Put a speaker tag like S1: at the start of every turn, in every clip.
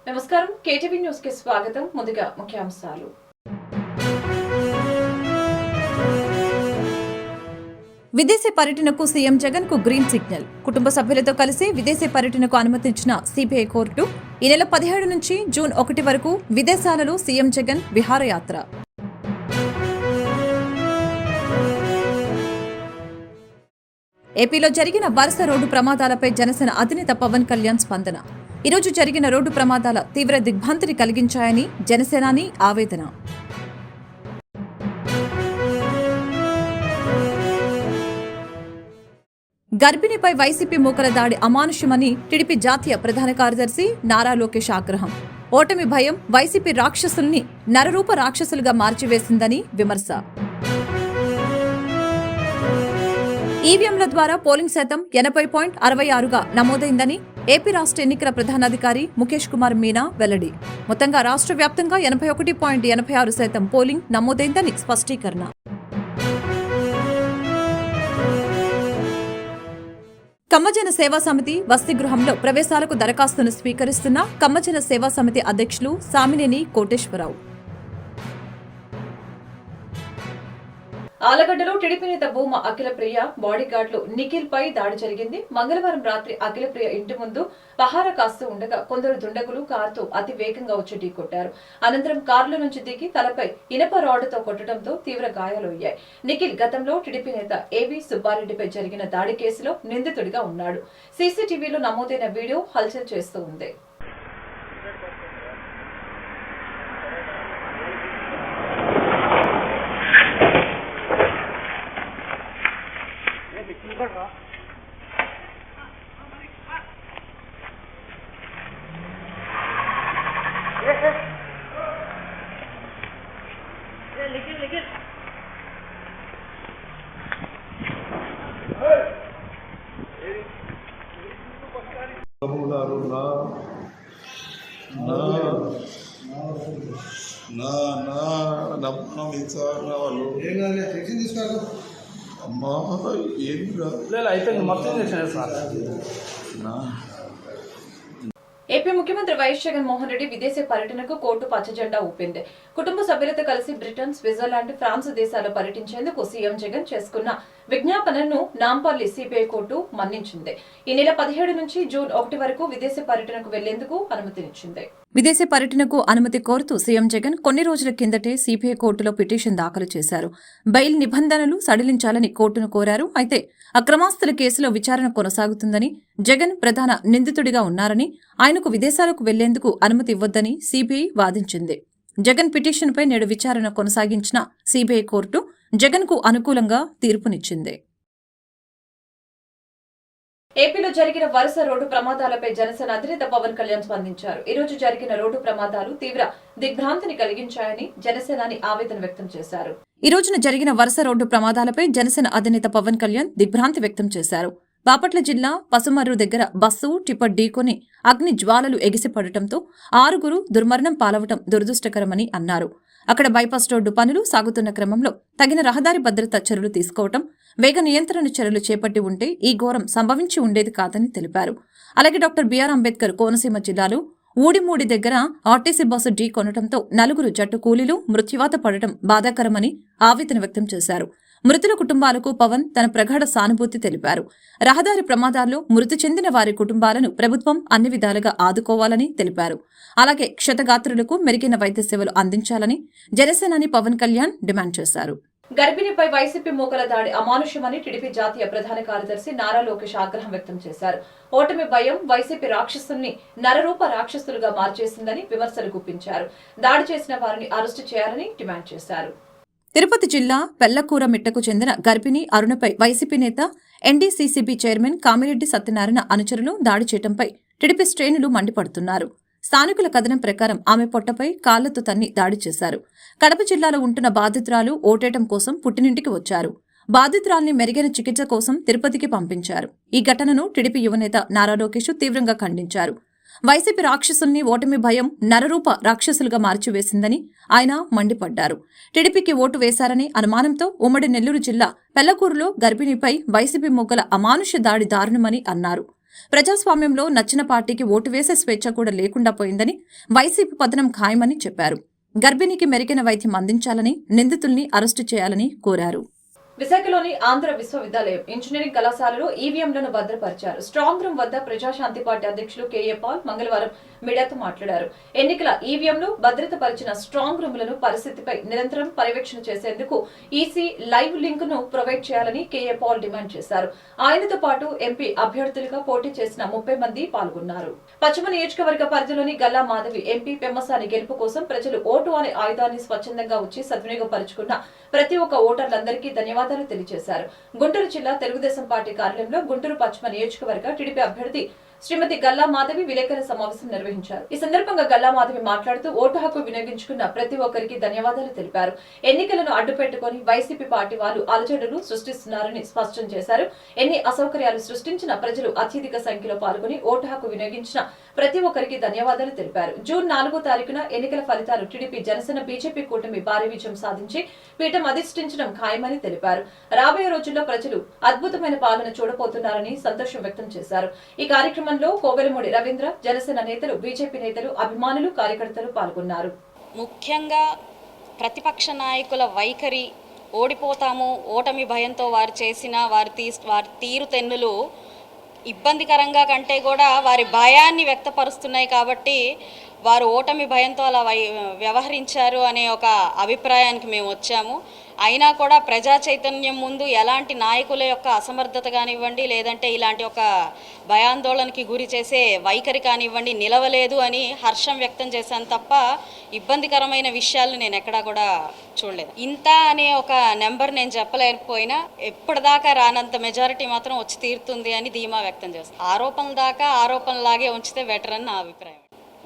S1: నమస్కారం KTV news కి స్వాగతం. ముందుగా ముఖ్యాంశాలు. విదేశీ పర్యటనకు సీఎం జగన్ కు గ్రీన్ సిగ్నల్. కుటుంబ సభ్యులతో కలిసి విదేశీ పర్యటనకు అనుమతించిన సిబిఐ కోర్టు ఈ నెల 17 నుంచి జూన్ 1 వరకు విదేశాలలో సీఎం జగన్ విహారయాత్ర. ఏపీలో జరిగిన వరుస రోడ్డు ప్రమాదాలపై జనసేన అధినేత పవన్ కళ్యాణ్ స్పందన. ఈరోజు జరిగిన రోడ్డు ప్రమాదాల తీవ్ర దిగ్భ్రాంతిని కలిగించాయని జనసేనాని ఆవేదన. గర్భిణిపై వైసీపీ మూకల దాడి అమానుష్యమని టీడీపీ జాతీయ ప్రధాన కార్యదర్శి నారా లోకేష్ ఆగ్రహం. ఓటమి భయం వైసీపీ రాక్షసుల్ని నరరూప రాక్షసులుగా మార్చివేసిందని విమర్శ. ఈవీఎంల ద్వారా పోలింగ్ శాతం 80.66గా నమోదైందని ఏపీ రాష్ట్ర ఎన్నికల ప్రధానాధికారి ముఖేష్ కుమార్ మీనా వెల్లడి. మొత్తంగా రాష్ట్ర వ్యాప్తంగా 81.86% పోలింగ్ నమోదైందని స్పష్టీకరణ. కమ్మజన సేవా సమితి వసతిగృహంలో ప్రవేశాలకు దరఖాస్తును స్వీకరిస్తున్న కమ్మజన సేవా సమితి అధ్యక్షులు సామినేని కోటేశ్వరరావు. ఆలగడ్డలో టీడీపీ నేత భూమా అఖిలప్రియ బాడీగార్డులు నిఖిల్ పై దాడి జరిగింది. మంగళవారం రాత్రి అఖిలప్రియ ఇంటి ముందు పహారా కాస్తూ ఉండగా కొందరు దుండగులు కారుతో అతి వేగంగా వచ్చి ఢీకొట్టారు. అనంతరం కారులో నుంచి దిగి తలపై ఇనప రాడ్డుతో కొట్టడంతో తీవ్ర గాయాలయ్యాయి. నిఖిల్ గతంలో టీడీపీ నేత ఏవి సుబ్బారెడ్డిపై జరిగిన దాడి కేసులో నిందితుడిగా ఉన్నాడు. సీసీటీవీలో నమోదైన వీడియో హల్చల్ చేస్తూ ఉంది.
S2: అమ్మా
S1: ఏపీ ముఖ్యమంత్రి వైఎస్ జగన్మోహన్ రెడ్డి విదేశీ పర్యటనకు కోర్టు పచ్చజెండా ఊపింది. కుటుంబ సభ్యులతో కలిసి బ్రిటన్, స్విట్జర్లాండ్, ఫ్రాన్స్ దేశాల్లో పర్యటించేందుకు సీఎం జగన్ చేసుకున్న విజ్ఞాపనను నాంపల్లి సిబిఐ కోర్టు మన్నించింది. ఈ నెల 17 నుంచి జూన్ 1 వరకు విదేశీ పర్యటనకు వెళ్లేందుకు అనుమతినిచ్చింది. విదేశీ పర్యటనకు అనుమతి కోరుతూ సీఎం జగన్ కొన్ని రోజుల కిందటే సిబిఐ కోర్టులో పిటిషన్ దాఖలు చేశారు. బెయిల్ నిబంధనలు సడలించాలని కోర్టును కోరారు. అయితే అక్రమాస్తుల కేసులో విచారణ కొనసాగుతుందని, జగన్ ప్రధాన నిందితుడిగా ఉన్నారని, ఆయనకు విదేశాలకు వెళ్లేందుకు అనుమతి ఇవ్వొద్దని సిబిఐ వాదించింది. జగన్ పిటిషన్పై నేడు విచారణ కొనసాగించిన సిబిఐ కోర్టు జగన్కు అనుకూలంగా తీర్పునిచ్చింది. ఏపీలో జరిగిన వరుస రోడ్డు ప్రమాదాలపై జనసేన అధినేత పవన్ కళ్యాణ్ స్పందించారు. ఈ రోజు జరిగిన రోడ్డు ప్రమాదాలు తీవ్ర దిగ్భ్రాంతిని కలిగించాయని జనసేనాని ఆవేదన వ్యక్తం చేశారు. ఈ రోజున జరిగిన వరుస రోడ్డు ప్రమాదాలపై జనసేన అధినేత పవన్ కళ్యాణ్ దిగ్భ్రాంతి వ్యక్తం చేశారు. బాపట్ల జిల్లా పసుమర్రు దగ్గర బస్సు టిప్పర్ ఢీకొని అగ్ని జ్వాలలు ఎగిసిపడటంతో 6 దుర్మరణం పాలవటం దురదృష్టకరమని అన్నారు. అక్కడ బైపాస్ రోడ్డు పనులు సాగుతున్న క్రమంలో తగిన రహదారి భద్రతా చర్యలు తీసుకోవటం, వేగ నియంత్రణ చర్యలు చేపట్టి ఉంటే ఈ ఘోరం సంభవించి ఉండేది కాదని తెలిపారు. అలాగే డాక్టర్ బిఆర్ అంబేద్కర్ కోనసీమ జిల్లాలో ఊడిమూడి దగ్గర ఆర్టీసీ బస్సు ఢీ కొనడంతో 4 జట్టు కూలీలు మృత్యువాత పడటం బాధాకరమని ఆవేదన వ్యక్తం చేశారు. మృతుల కుటుంబాలకు పవన్ తన ప్రగాఢ సానుభూతి తెలిపారు. రహదారి ప్రమాదాల్లో మృతి చెందిన వారి కుటుంబాలను ప్రభుత్వం అన్ని విధాలుగా ఆదుకోవాలని తెలిపారు. అలాగే క్షతగాత్రులకు మెరుగైన వైద్య సేవలు అందించాలని జనసేనాని పవన్ కళ్యాణ్ డిమాండ్ చేశారు. గర్భిణిపై వైసీపీ మూకల దాడి అమానుష్యమని టీడీపీ జాతీయ ప్రధాన కార్యదర్శి నారా లోకేష్ ఆగ్రహం వ్యక్తం చేశారు. ఓటమి భయం వైసీపీ రాక్షసుల్ని నరరూప రాక్షసులుగా మార్చేసిందని విమర్శలు గుప్పించారు. దాడి చేసిన వారిని అరెస్టు చేయాలని డిమాండ్ చేశారు. తిరుపతి జిల్లా పెళ్లకూర మిట్టకు చెందిన గర్భిణి అరుణపై వైసీపీ నేత ఎన్డీసీసీబీ చైర్మన్ కామిరెడ్డి సత్యనారాయణ అనుచరులు దాడి చేయడంపై టీడీపీ శ్రేణులు మండిపడుతున్నారు. స్థానికుల కథనం ప్రకారం ఆమె పొట్టపై కాళ్లతో తన్ని దాడి చేశారు. కడప జిల్లాలో ఉంటున్న బాధితురాలు ఓటేయటం కోసం పుట్టినింటికి వచ్చారు. బాధితురాల్ని మెరుగైన చికిత్స కోసం తిరుపతికి పంపించారు. ఈ ఘటనను టీడీపీ యువనేత నారా లోకేష్ తీవ్రంగా ఖండించారు. వైసీపీ రాక్షసుల్ని ఓటమి భయం నరరూప రాక్షసులుగా మార్చివేసిందని ఆయన మండిపడ్డారు. టీడీపీకి ఓటు వేశారనే అనుమానంతో ఉమ్మడి నెల్లూరు జిల్లా పెళ్లకూరులో గర్భిణిపై వైసీపీ మొగ్గల అమానుష దాడి దారుణమని అన్నారు. ప్రజాస్వామ్యంలో నచ్చిన పార్టీకి ఓటు వేసే స్వేచ్ఛ కూడా లేకుండా పోయిందని, వైసీపీ పతనం ఖాయమని చెప్పారు. గర్భిణికి మెరుగైన వైద్యం అందించాలని, నిందితుల్ని అరెస్టు చేయాలని కోరారు. విశాఖలోని ఆంధ్ర విశ్వవిద్యాలయం ఇంజనీరింగ్ కళాశాలలో ఈవీఎంలను భద్రపరిచారు. స్ట్రాంగ్ రూమ్ వద్ద ప్రజాశాంతి పార్టీ అధ్యక్షులు కేఏ పాల్ మంగళవారం మీడియాతో మాట్లాడారు. ఎన్నికల ఈవీఎంలు భద్రత పరిచిన స్ట్రాంగ్ రూములను పరిస్థితిపై నిరంతరం పర్యవేక్షణ చేసేందుకు ఈసీ లైవ్ లింక్ ను ప్రొవైడ్ చేయాలని కేఏ పాల్ డిమాండ్ చేశారు. ఆయనతో పాటు ఎంపీ అభ్యర్థులుగా పోటీ చేసిన 30 మంది పాల్గొన్నారు. పశ్చిమ నియోజకవర్గ పరిధిలోని గల్లా మాధవి ఎంపీ పెమ్మసాని గెలుపు కోసం ప్రజలు ఓటు అనే ఆయుధాన్ని స్వచ్ఛందంగా వచ్చి సద్వినియోగపరుచుకున్న ప్రతి ఒక్క ఓటర్లందరికీ ధన్యవాదాలు తెలియజేశారు. గుంటూరు జిల్లా తెలుగుదేశం పార్టీ కార్యాలయంలో గుంటూరు పశ్చిమ నియోజకవర్గ టీడీపీ అభ్యర్థి శ్రీమతి గల్లా మాధవి విలేకరుల సమావేశం నిర్వహించారు. ఈ సందర్భంగా గల్లా మాధవి మాట్లాడుతూ ఓటు హక్కు వినియోగించుకున్న ప్రతి ఒక్కరికి ధన్యవాదాలు తెలిపారు. ఎన్నికలను అడ్డుపెట్టుకుని వైసీపీ పార్టీ వాళ్ళు అలజడులు సృష్టిస్తున్నారని స్పష్టం చేశారు. ఎన్ని అసౌకర్యాలు సృష్టించిన ప్రజలు అత్యధిక సంఖ్యలో పాల్గొని ఓటు హక్కు వినియోగించిన ప్రతి ఒక్కరికి ధన్యవాదాలు తెలిపారు. జూన్ 4వ తారీఖున ఎన్నికల ఫలితాలు టీడీపీ జనసేన బీజేపీ కూటమి భారీ విజయం సాధించి పీఠం అధిష్ఠించడం ఖాయమని తెలిపారు. రాబోయే రోజుల్లో ప్రజలు అద్భుతమైన పాలన చూడబోతున్నారని సంతోషం వ్యక్తం చేశారు. ఈ కార్యక్రమంలో కోవెలమూడి రవీంద్ర, జనసేన నేతలు, బీజేపీ నేతలు, అభిమానులు, కార్యకర్తలు పాల్గొన్నారు.
S2: ముఖ్యంగా ప్రతిపక్ష నాయకుల వైఖరి, ఓడిపోతాము ఓటమి భయంతో వారు చేసిన వారి తీరుతెన్నులు ఇబ్బందికరంగా కంటే కూడా వారి భయాన్ని వ్యక్తపరుస్తున్నాయి. కాబట్టి వారు ఓటమి భయంతో అలా వ్యవహరించారు అనే ఒక అభిప్రాయానికి మేము వచ్చాము. అయినా కూడా ప్రజా చైతన్యం ముందు ఎలాంటి నాయకుల యొక్క అసమర్థత కానివ్వండి, లేదంటే ఇలాంటి ఒక భయాందోళనకి గురి చేసే వైఖరి కానివ్వండి నిలవలేదు అని హర్షం వ్యక్తం చేశాను తప్ప ఇబ్బందికరమైన విషయాలు నేను ఎక్కడా కూడా చూడలేదు. ఇంత అనే ఒక నెంబర్ నేను చెప్పలేకపోయినా ఎప్పటిదాకా రానంత మెజారిటీ మాత్రం వచ్చి తీరుతుంది అని ధీమా వ్యక్తం చేస్తాను. ఆరోపణల దాకా ఆరోపణలాగే ఉంచితే బెటర్ అని నా అభిప్రాయం.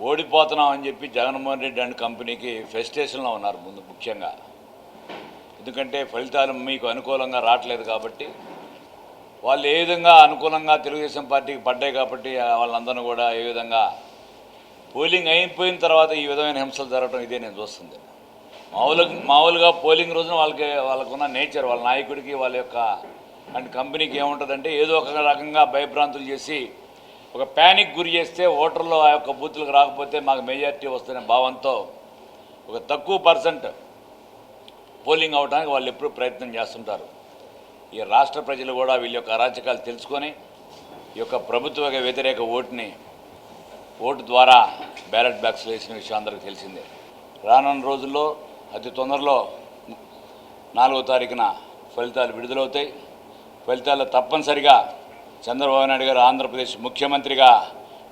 S3: ఓడిపోతున్నాం అని చెప్పి జగన్మోహన్ రెడ్డి అండ్ కంపెనీకి ఫ్రస్ట్రేషన్లో ఉన్నారు ముందు ముఖ్యంగా. ఎందుకంటే ఫలితాలు మీకు అనుకూలంగా రావట్లేదు కాబట్టి, వాళ్ళు ఏ విధంగా అనుకూలంగా తెలుగుదేశం పార్టీకి పడ్డాయి కాబట్టి వాళ్ళందరూ కూడా ఏ విధంగా పోలింగ్ అయిపోయిన తర్వాత ఈ విధమైన హింసలు జరగడం ఇదే నేను చూస్తుంది. మామూలుగా పోలింగ్ రోజున వాళ్ళకున్న నేచర్, వాళ్ళ నాయకుడికి వాళ్ళ యొక్క అండ్ కంపెనీకి ఏముంటుందంటే ఏదో ఒక రకంగా భయభ్రాంతులు చేసి ఒక ప్యానిక్ గురి చేస్తే ఓటర్లు ఆ యొక్క బూతులకు రాకపోతే మాకు మెజారిటీ వస్తున్న భావంతో ఒక తక్కువ పర్సెంట్ పోలింగ్ అవడానికి వాళ్ళు ఎప్పుడూ ప్రయత్నం చేస్తుంటారు. ఈ రాష్ట్ర ప్రజలు కూడా వీళ్ళ యొక్క అరాచకాలు తెలుసుకొని ఈ యొక్క ప్రభుత్వ వ్యతిరేక ఓటు ద్వారా బ్యాలెట్ బాక్స్లో వేసిన విషయం అందరికీ తెలిసిందే. రానున్న రోజుల్లో అతి తొందరలో 4వ తారీఖున ఫలితాలు విడుదలవుతాయి. ఫలితాల్లో తప్పనిసరిగా చంద్రబాబు నాయుడు గారు ఆంధ్రప్రదేశ్ ముఖ్యమంత్రిగా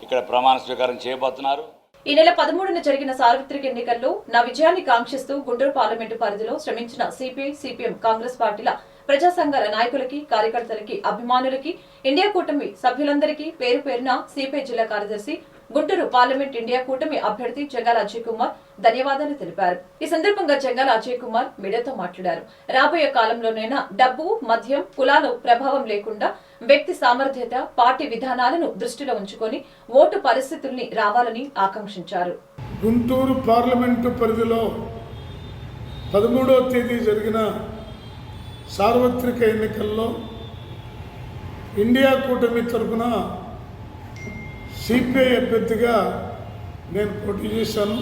S3: ఇక్కడ ప్రమాణ స్వీకారం చేయబోతున్నారు.
S1: ఈ నెల 13న జరిగిన సార్వత్రిక ఎన్నికల్లో నా విజయాన్ని కాంక్షిస్తూ గుంటూరు పార్లమెంటు పరిధిలో శ్రమించిన సిపిఐ, సిపిఎం, కాంగ్రెస్ పార్టీల ప్రజా సంఘాల నాయకులకి, కార్యకర్తలకి, అభిమానులకి, ఇండియా కూటమి సభ్యులందరికీ పేరు పేరున సిపిఐ జిల్లా కార్యదర్శి, గుంటూరు పార్లమెంట్ ఇండియా కూటమి అభ్యర్థి జంగాల అజయ్ కుమార్ ధన్యవాదాలు తెలిపారు. ఈ సందర్భంగా జంగాల అజయ్ కుమార్ మీడియాతో మాట్లాడారు. రాబోయే కాలంలోనైనా డబ్బు, మద్యం, కులాలు ప్రభావం లేకుండా వ్యక్తి సామర్థ్యత, పార్టీ విధానాలను దృష్టిలో ఉంచుకొని ఓటు పరిస్థితుల్ని రావాలని ఆకాంక్షించారు.
S4: గుంటూరు పార్లమెంటు పరిధిలో 13వ తేదీ జరిగిన సార్వత్రిక ఎన్నికల్లో ఇండియా కూటమి తరఫున సిపిఐ అభ్యర్థిగా నేను పోటీ చేశాను.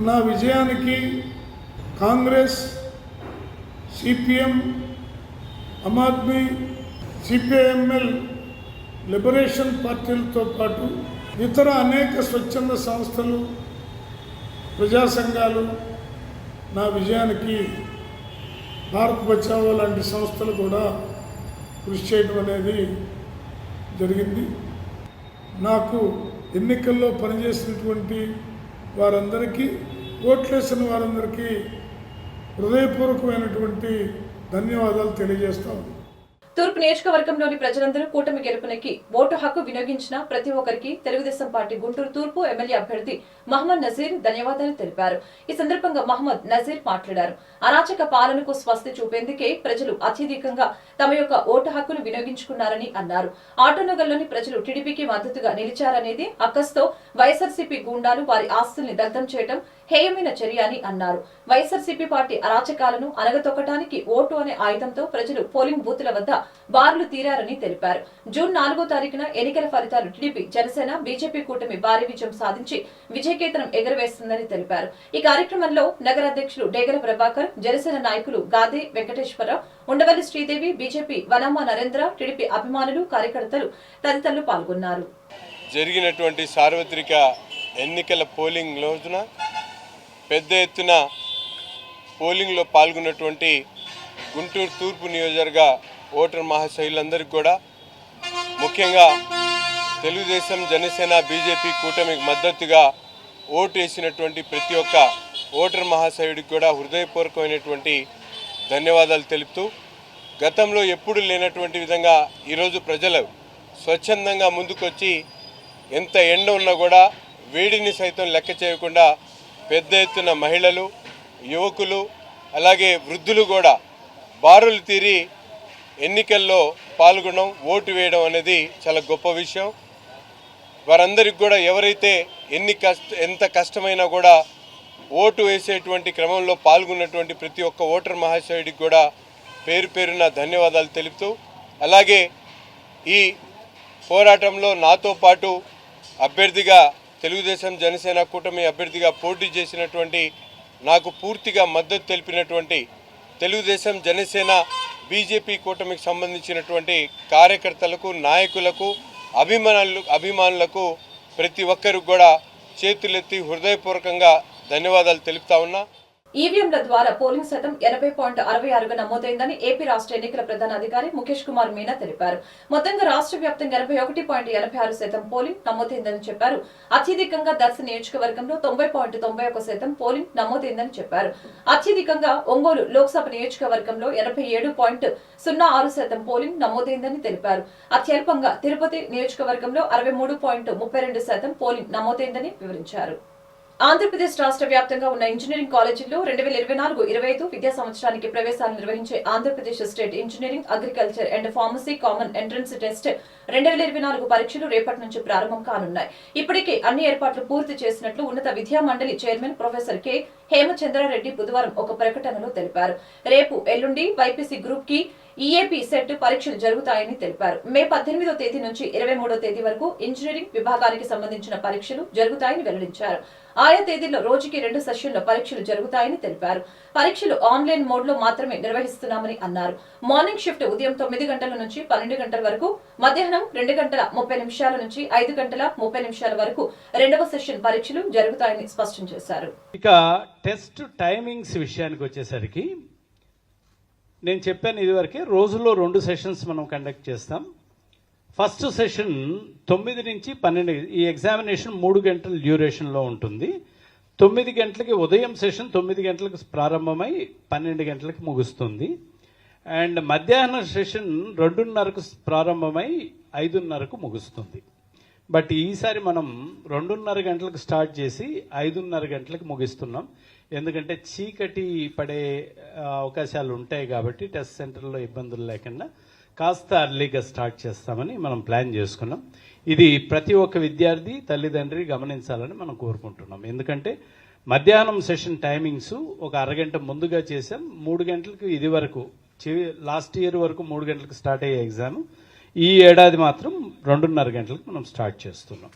S4: నా విజయానికి Congress, CPM, Aam Aadmi, CPIML, liberation పార్టీలతో పాటు ఇతర అనేక స్వచ్ఛంద సంస్థలు, ప్రజా సంఘాలు నా విజయానికి భారత్ బచావో లాంటి సంస్థలు కూడా కృషి చేయడం అనేది జరిగింది. నాకు ఎన్నికల్లో పనిచేసినటువంటి వారందరికీ, ఓట్లేసిన వారందరికీ హృదయపూర్వకమైనటువంటి ధన్యవాదాలు తెలియజేస్తాను.
S1: తూర్పు నియోజకవర్గంలోని ప్రజలందరూ కూటమి గెలుపునికి ఓటు హక్కు వినియోగించిన ప్రతి ఒక్కరికి తెలుగుదేశం పార్టీ గుంటూరు తూర్పు ఎమ్మెల్యే అభ్యర్థి మహమ్మద్ నజీర్ ధన్యవాదాలు తెలిపారు. ఈ సందర్భంగా మహమ్మద్ నజీర్ మాట్లాడారు. అరాచక పాలనకు స్వస్తి చూపేందుకే ప్రజలు అత్యధికంగా తమ యొక్క ఓటు హక్కును వినియోగించుకున్నారని అన్నారు. ఆటోనగర్లోని ప్రజలు టీడీపీకి మద్దతుగా నిలిచారనేది అక్కస్తో వైఎస్ఆర్సీపీ గూండాలు వారి ఆస్తుల్ని దగ్ధం చేయడం హేయమైన చర్య అని అన్నారు. వైఎస్ఆర్సీపీ పార్టీ అరాచకాలను అనగతొక్కడానికి ఓటు అనే ఆయుధంతో ప్రజలు పోలింగ్ బూతుల వద్ద బారులు తీరారని తెలిపారు. జూన్ 4వ తారీఖున ఎన్నికల ఫలితాలు టీడీపీ, జనసేన, బీజేపీ కూటమి భారీ విజయం సాధించి విజయకేతనం ఎగురవేస్తుందని తెలిపారు. ఈ కార్యక్రమంలో నగర అధ్యక్షులు డేగల ప్రభాకర్, జనసేన నాయకులు గాదే వెంకటేశ్వరరావు, ఉండవల్లి శ్రీదేవి, బీజేపీ వనమ్మ నరేంద్ర, టీడీపీ అభిమానులు, కార్యకర్తలు తదితరులు పాల్గొన్నారు.
S5: జరిగినటువంటి సార్వత్రిక ఎన్నికల పోలింగ్ రోజున పెద్ద ఎత్తున పోలింగ్లో పాల్గొన్నటువంటి గుంటూరు తూర్పు నియోజకవర్గ ఓటర్ మహాశయులందరికీ కూడా, ముఖ్యంగా తెలుగుదేశం, జనసేన, బీజేపీ కూటమికి మద్దతుగా ఓటు వేసినటువంటి ప్రతి ఒక్క ఓటర్ మహాశయుడికి కూడా హృదయపూర్వకమైనటువంటి ధన్యవాదాలు తెలుపుతూ, గతంలో ఎప్పుడు లేనటువంటి విధంగా ఈరోజు ప్రజలు స్వచ్ఛందంగా ముందుకొచ్చి ఎంత ఎండ ఉన్నా కూడా వేడిని సైతం లెక్క చేయకుండా పెద్ద ఎత్తున మహిళలు, యువకులు, అలాగే వృద్ధులు కూడా బారులు తీరి ఎన్నికల్లో పాల్గొనడం, ఓటు వేయడం అనేది చాలా గొప్ప విషయం. వారందరికీ కూడా ఎవరైతే ఎంత కష్టమైనా కూడా ఓటు వేసేటువంటి క్రమంలో పాల్గొన్నటువంటి ప్రతి ఒక్క ఓటర్ మహాశయుడికి కూడా పేరు పేరున ధన్యవాదాలు తెలుపుతూ, అలాగే ఈ పోరాటంలో నాతో పాటు అభ్యర్థిగా తెలుగుదేశం, జనసేన కూటమి అభ్యర్థిగా పోటీ చేసినటువంటి, నాకు పూర్తిగా మద్దతు తెలిపినటువంటి తెలుగుదేశం, జనసేన, బీజేపీ కూటమికి సంబంధించినటువంటి కార్యకర్తలకు, నాయకులకు, అభిమానులకు ప్రతి ఒక్కరికి కూడా చేతులెత్తి హృదయపూర్వకంగా ధన్యవాదాలు తెలుపుతా ఉన్నా.
S1: ఈవీఎంల ద్వారా పోలింగ్ శాతం 80.66గా నమోదైందని ఏపీ రాష్ట్ర ఎన్నికల ప్రధాన అధికారి ముఖేష్ కుమార్ మీనా తెలిపారు. మొత్తంగా రాష్ట్ర వ్యాప్తంగా 81.86% పోలింగ్ నమోదైందని చెప్పారు. అత్యధికంగా దర్శి నియోజకవర్గంలో 90.91% పోలింగ్ నమోదైందని చెప్పారు. అత్యధికంగా ఒంగోలు లోక్సభ నియోజకవర్గంలో 87.06% పోలింగ్ నమోదైందని తెలిపారు. అత్యల్పంగా తిరుపతి నియోజకవర్గంలో 63.32% పోలింగ్ నమోదైందని వివరించారు. ఆంధ్రప్రదేశ్ రాష్ట్ర వ్యాప్తంగా ఉన్న ఇంజనీరింగ్ కాలేజీల్లో 2024-25 విద్యా సంవత్సరానికి ప్రవేశాలు నిర్వహించే Andhra Pradesh state engineering, agriculture and pharmacy common entrance test 2024 పరీక్షలు రేపటి నుంచి ప్రారంభం కానున్నాయి. ఇప్పటికే అన్ని ఏర్పాట్లు పూర్తి చేసినట్లు ఉన్నత విద్యా మండలి చైర్మన్ ప్రొఫెసర్ కె హేమచంద్రారెడ్డి బుధవారం ఒక ప్రకటనలో తెలిపారు. రేపు, ఎల్లుండి వైపీసీ గ్రూప్ కి ఈఏపీ సెట్ పరీక్షలు జరుగుతాయని తెలిపారు. మే 18వ తేదీ నుంచి 23వ తేదీ వరకు ఇంజనీరింగ్ విభాగానికి సంబంధించిన పరీక్షలు జరుగుతాయని వెల్లడించారు. ఆయా తేదీల్లో రోజుకి 2 సెషన్ల పరీక్షలు జరుగుతాయని తెలిపారు. పరీక్షలు ఆన్లైన్ మోడ్ లో మాత్రమే నిర్వహిస్తున్నామని అన్నారు. మార్నింగ్ షిఫ్ట్ ఉదయం 9 గంటల నుంచి 12 గంటల వరకు, మధ్యాహ్నం 2 గంటల 30 నిమిషాల నుంచి 5 గంటల 30 నిమిషాల వరకు 2వ సెషన్ పరీక్షలు జరుగుతాయని స్పష్టం చేశారు.
S6: ఇక టెస్ట్ టైమింగ్స్ విషయానికి వచ్చేసరికి నేను చెప్పాను ఇదివరకే, రోజులో 2 సెషన్స్ మనం కండక్ట్ చేస్తాం. ఫస్ట్ సెషన్ 9 నుంచి 12, ఈ ఎగ్జామినేషన్ 3 గంటల డ్యూరేషన్లో ఉంటుంది. 9 గంటలకి ఉదయం సెషన్ 9 గంటలకు ప్రారంభమై 12 గంటలకు ముగుస్తుంది. అండ్ మధ్యాహ్నం సెషన్ 2:30కు ప్రారంభమై 5:30కు ముగుస్తుంది. బట్ ఈసారి మనం 2:30 గంటలకు స్టార్ట్ చేసి 5:30 గంటలకు ముగిస్తున్నాం. ఎందుకంటే చీకటి పడే అవకాశాలు ఉంటాయి కాబట్టి టెస్ట్ సెంటర్లో ఇబ్బందులు లేకుండా కాస్త అర్లీగా స్టార్ట్ చేస్తామని మనం ప్లాన్ చేసుకున్నాం. ఇది ప్రతి ఒక్క విద్యార్థి, తల్లిదండ్రి గమనించాలని మనం కోరుకుంటున్నాం. ఎందుకంటే మధ్యాహ్నం సెషన్ టైమింగ్స్ ఒక అరగంట ముందుగా చేసాం. 3 గంటలకు ఇది వరకు, లాస్ట్ ఇయర్ వరకు 3 గంటలకు స్టార్ట్ అయ్యే ఎగ్జామ్ ఈ ఏడాది మాత్రం 2:30 గంటలకు మనం స్టార్ట్ చేస్తున్నాం.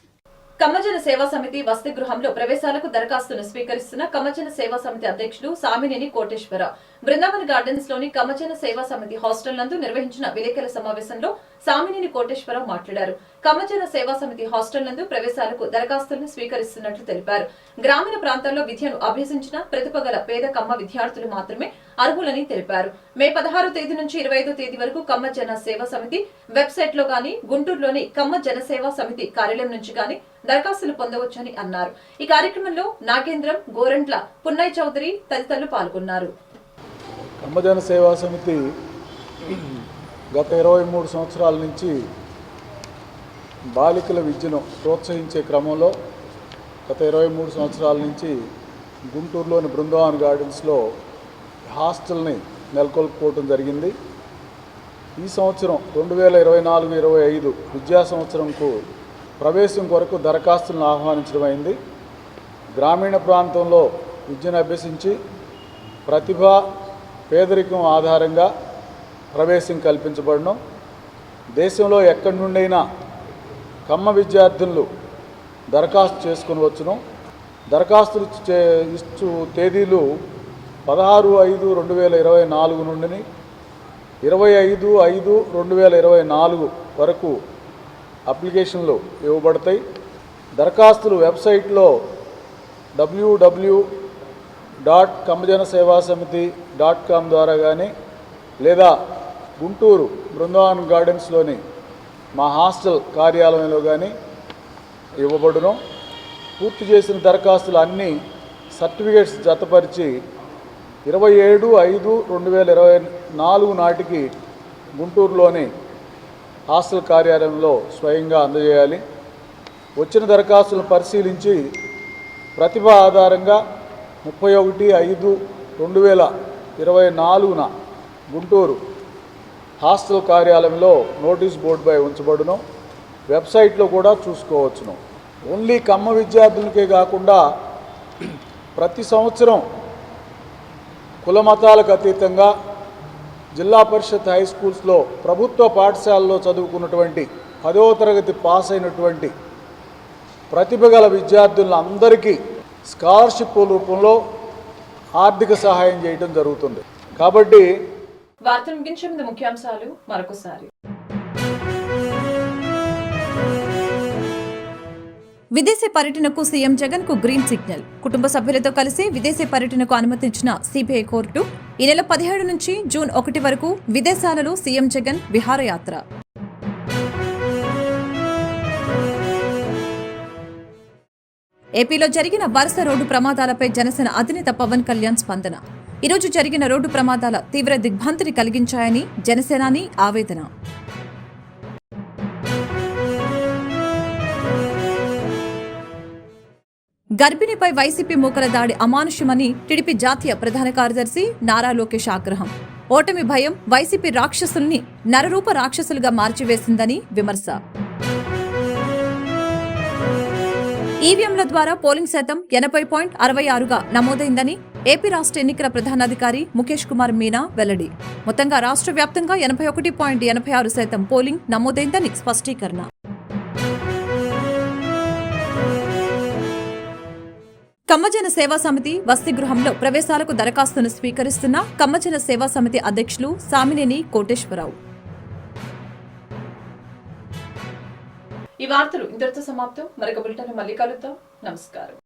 S1: కమ్మజన సేవా సమితి వసతి గృహంలో ప్రవేశాలకు దరఖాస్తును స్వీకరిస్తున్న కమ్మజన సేవా సమితి అధ్యక్షులు సామినేని కోటేశ్వరరావు బృందావన్ గార్డెన్స్ లోని కమ్మజన సేవా సమితి హాస్టల్ నందు నిర్వహించిన విలేకరుల సమావేశంలో సామినేని కోటేశ్వరరావు మాట్లాడారు. కమ్మజన సేవా సమితి హాస్టల్ నందు ప్రవేశాలకు దరఖాస్తులను స్వీకరిస్తున్నట్లు తెలిపారు. గ్రామీణ ప్రాంతాల్లో విద్యను అభ్యసించిన ప్రతిభ గల పేద కమ్మ విద్యార్థులు మాత్రమే అర్హులని తెలిపారు. మే 16వ తేదీ నుంచి 25వ తేదీ వరకు కమ్మ జన సేవా సమితి వెబ్సైట్ లో గాని, గుంటూరులోని కమ్మ జన సేవా సమితి కార్యాలయం నుంచి గాని దరఖాస్తులు పొందవచ్చని అన్నారు. ఈ కార్యక్రమంలో నాగేంద్రం, గోరంట్ల, పున్నయ్య చౌదరి తదితరులు పాల్గొన్నారు.
S7: కమ్మజన సేవా సమితి గత 23 సంవత్సరాల నుంచి బాలికల విద్యను ప్రోత్సహించే క్రమంలో గత 23 సంవత్సరాల నుంచి గుంటూరులోని బృందావన్ గార్డెన్స్లో హాస్టల్ని నెలకొల్పుకోవటం జరిగింది. ఈ సంవత్సరం 2024-25 విద్యా సంవత్సరంకు ప్రవేశం కొరకు దరఖాస్తులను ఆహ్వానించడం అయింది. గ్రామీణ ప్రాంతంలో విద్యను అభ్యసించి ప్రతిభ, పేదరికం ఆధారంగా ప్రవేశం కల్పించబడను. దేశంలో ఎక్కడి నుండైనా కమ్మ విద్యార్థులు దరఖాస్తు చేసుకుని వచ్చును. దరఖాస్తులు ఇచ్చు తేదీలు 16/5/2024 నుండి 25/5/2024 వరకు అప్లికేషన్లు ఇవ్వబడతాయి. దరఖాస్తులు వెబ్సైట్లో www.kammajanasevasamithi.com ద్వారా కానీ లేదా గుంటూరు బృందావన్ గార్డెన్స్లోని మా హాస్టల్ కార్యాలయంలో కానీ ఇవ్వబడును. పూర్తి చేసిన దరఖాస్తులు అన్నీ సర్టిఫికేట్స్ జతపరిచి 27/5/2024 నాటికి గుంటూరులోని హాస్టల్ కార్యాలయంలో స్వయంగా అందజేయాలి. వచ్చిన దరఖాస్తులను పరిశీలించి ప్రతిభ ఆధారంగా 31/5/2024 గుంటూరు హాస్టల్ కార్యాలయంలో నోటీస్ బోర్డుపై ఉంచబడును. వెబ్సైట్లో కూడా చూసుకోవచ్చును. ఓన్లీ కమ్మ విద్యార్థులకే కాకుండా ప్రతి సంవత్సరం కుల మతాలకు అతీతంగా జిల్లా పరిషత్ హై స్కూల్స్లో ప్రభుత్వ పాఠశాలలో చదువుకున్నటువంటి 10వ తరగతి పాస్ అయినటువంటి ప్రతిభ గల విద్యార్థులందరికీ స్కాలర్షిప్ రూపంలో ఆర్థిక సహాయం చేయడం జరుగుతుంది. కాబట్టి
S1: వార్తలు ముగించే ముందు ముఖ్యాంశాలు మరొకసారి. విదేశీ పర్యటనకు సీఎం జగన్ కు గ్రీన్ సిగ్నల్. కుటుంబ సభ్యులతో కలిసి విదేశీ పర్యటనకు అనుమతించిన సిబిఐ కోర్టు. ఈ నెల 17 నుంచి జూన్ 1 వరకు విదేశాలలో సీఎం జగన్ విహారయాత్ర. ఏపీలో జరిగిన వరుస రోడ్డు ప్రమాదాలపై జనసేన అధినేత పవన్ కళ్యాణ్ స్పందన. ఈరోజు జరిగిన రోడ్డు ప్రమాదాల తీవ్ర దిగ్భ్రాంతిని కలిగించాయని జనసేనాని ఆవేదన. గర్భిణిపై వైసీపీ మూకల దాడి అమానుష్యమని టీడీపీ జాతీయ ప్రధాన కార్యదర్శి నారా లోకేష్ ఆగ్రహం. ఓటమి భయం వైసీపీ రాక్షసుల్ని నరరూప రాక్షసులుగా మార్చివేసిందని విమర్శ. ఈవీఎంల ద్వారా పోలింగ్ శాతం 80.66గా నమోదైందని ఏపీ రాష్ట్ర ఎన్నికల ప్రధానాధికారి ముఖేష్ కుమార్ మీనా వెల్లడి. మొత్తంగా రాష్ట్ర వ్యాప్తంగా 81.86% పోలింగ్ నమోదైందని స్పష్టీకరణ. కమ్మజన సేవా సమితి వసతిగృహంలో ప్రవేశాలకు దరఖాస్తును స్వీకరిస్తున్న కమ్మజన సేవా సమితి అధ్యక్షులు సామినేని కోటేశ్వరరావు. ఈ వార్తలు ఇంతటితో సమాప్తం. మరొక బులెటిన్లో మళ్ళీ కలుద్దాం. నమస్కారం.